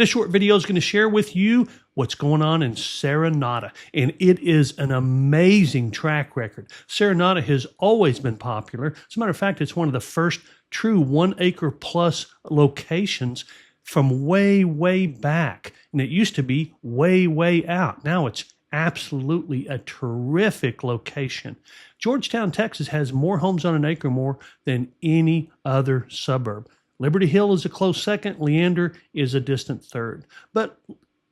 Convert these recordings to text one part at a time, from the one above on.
This short video is going to share with you what's going on in Serenada, and it is an amazing track record. Serenada has always been popular. As a matter of fact, it's one of the first true 1 acre plus locations from way, way back. And it used to be way, way out. Now it's absolutely a terrific location. Georgetown, Texas has more homes on an acre more than any other suburb. Liberty Hill is a close second. Leander is a distant third. But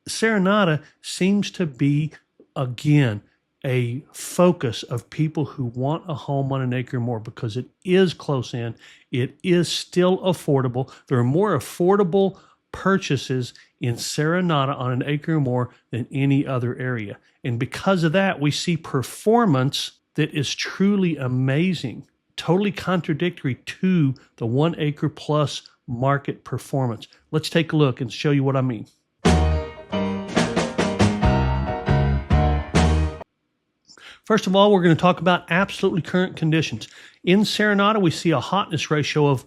Serenada seems to be, again, a focus of people who want a home on an acre or more because it is close in. It is still affordable. There are more affordable purchases in Serenada on an acre or more than any other area. And because of that, we see performance that is truly amazing, totally contradictory to the 1 acre plus market performance. Let's take a look and show you what I mean. First of all, we're going to talk about absolutely current conditions. In Serenada, we see a hotness ratio of,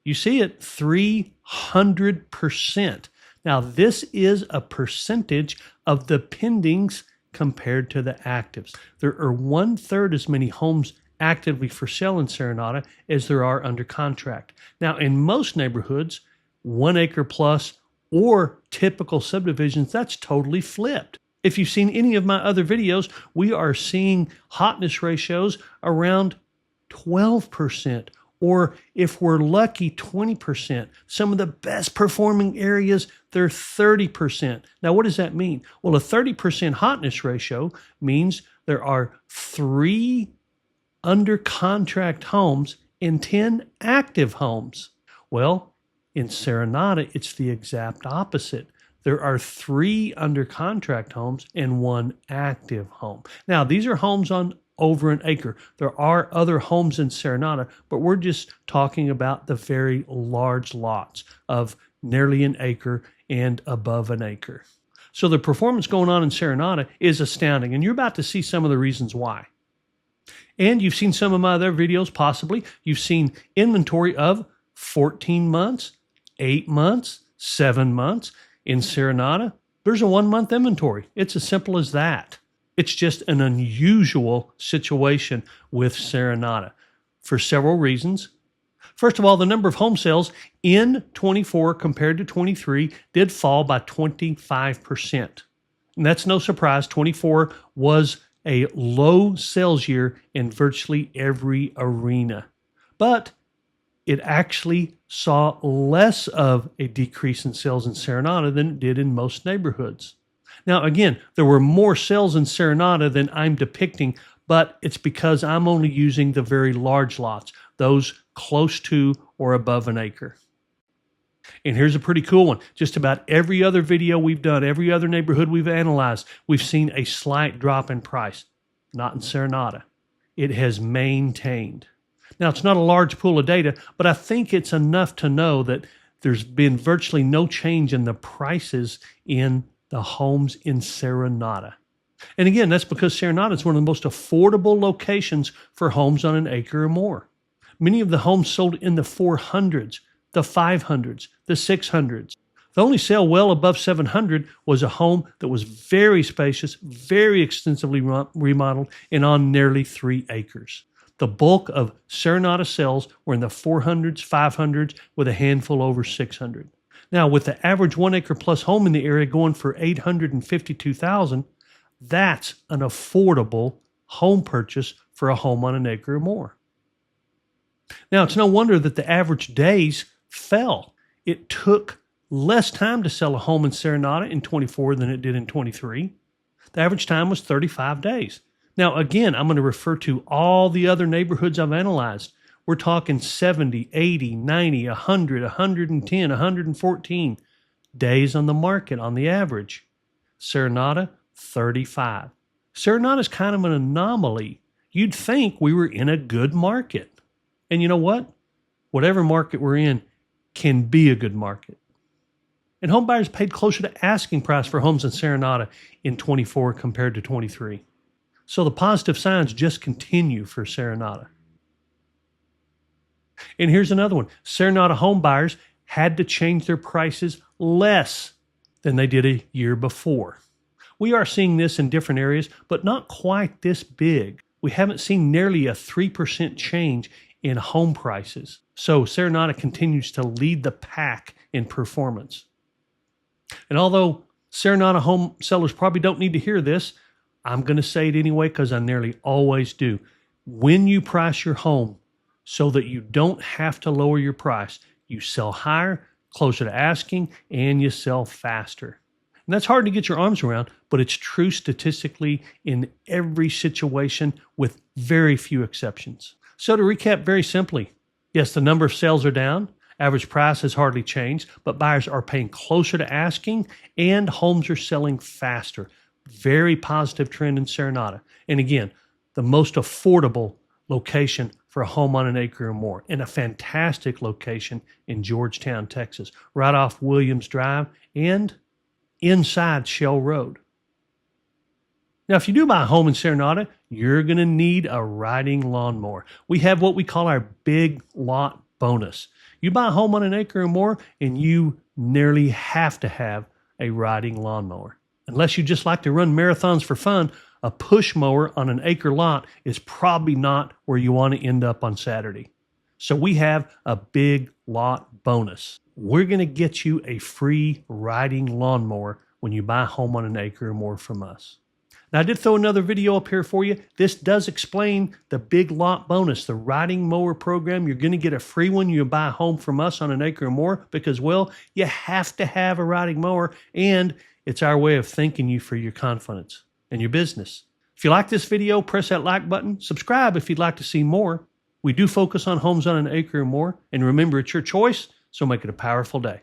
you see it, 300%. Now, this is a percentage of the pendings compared to the actives. There are 1/3 as many homes actively for sale in Serenada as there are under contract. Now, in most neighborhoods, 1 acre plus or typical subdivisions, that's totally flipped. If you've seen any of my other videos, we are seeing hotness ratios around 12%, or if we're lucky, 20%. Some of the best performing areas, they're 30%. Now, what does that mean? Well, a 30% hotness ratio means there are 3 under contract homes and 10 active homes. Well, in Serenada, it's the exact opposite. There are 3 under contract homes and 1 active home. Now, these are homes on over an acre. There are other homes in Serenada, but we're just talking about the very large lots of nearly an acre and above an acre. So the performance going on in Serenada is astounding, and you're about to see some of the reasons why. And you've seen some of my other videos, possibly. You've seen inventory of 14 months, 8 months, 7 months. In Serenada, there's a 1-month inventory. It's as simple as that. It's just an unusual situation with Serenada for several reasons. First of all, the number of home sales in 24 compared to 23 did fall by 25%. And that's no surprise. 24 was a low sales year in virtually every arena. But it actually saw less of a decrease in sales in Serenada than it did in most neighborhoods. Now, again, there were more sales in Serenada than I'm depicting, but it's because I'm only using the very large lots, those close to or above an acre. And here's a pretty cool one. Just about every other video we've done, every other neighborhood we've analyzed, we've seen a slight drop in price. Not in Serenada. It has maintained. Now, it's not a large pool of data, but I think it's enough to know that there's been virtually no change in the prices in the homes in Serenada. And again, that's because Serenada is one of the most affordable locations for homes on an acre or more. Many of the homes sold in the 400s, the 500s, the 600s. The only sale well above 700 was a home that was very spacious, very extensively remodeled, and on nearly 3 acres. The bulk of Serenada sales were in the 400s, 500s, with a handful over 600. Now, with the average 1 acre plus home in the area going for $852,000, that's an affordable home purchase for a home on an acre or more. Now, it's no wonder that the average days fell. It took less time to sell a home in Serenada in 24 than it did in 23. The average time was 35 days. Now, again, I'm going to refer to all the other neighborhoods I've analyzed. We're talking 70, 80, 90, 100, 110, 114 days on the market on the average. Serenada, 35. Serenada is kind of an anomaly. You'd think we were in a good market. And you know what? Whatever market we're in can be a good market. And home buyers paid closer to asking price for homes in Serenada in 24 compared to 23. So the positive signs just continue for Serenada. And here's another one. Serenada home buyers had to change their prices less than they did a year before. We are seeing this in different areas, but not quite this big. We haven't seen nearly a 3% change in home prices. So Serenada continues to lead the pack in performance. And although Serenada home sellers probably don't need to hear this, I'm going to say it anyway because I nearly always do. When you price your home so that you don't have to lower your price, you sell higher, closer to asking, and you sell faster. And that's hard to get your arms around, but it's true statistically in every situation with very few exceptions. So to recap very simply, yes, the number of sales are down, average price has hardly changed, but buyers are paying closer to asking and homes are selling faster. Very positive trend in Serenada. And again, the most affordable location for a home on an acre or more, and a fantastic location in Georgetown, Texas, right off Williams Drive and inside Shell Road. Now, if you do buy a home in Serenada, you're going to need a riding lawnmower. We have what we call our big lot bonus. You buy a home on an acre or more, and you nearly have to have a riding lawnmower. Unless you just like to run marathons for fun, a push mower on an acre lot is probably not where you want to end up on Saturday. So we have a big lot bonus. We're going to get you a free riding lawnmower when you buy a home on an acre or more from us. Now, I did throw another video up here for you. This does explain the big lot bonus, the riding mower program. You're going to get a free one. You buy a home from us on an acre or more because, well, you have to have a riding mower, and it's our way of thanking you for your confidence and your business. If you like this video, press that like button. Subscribe if you'd like to see more. We do focus on homes on an acre or more. And remember, it's your choice, so make it a powerful day.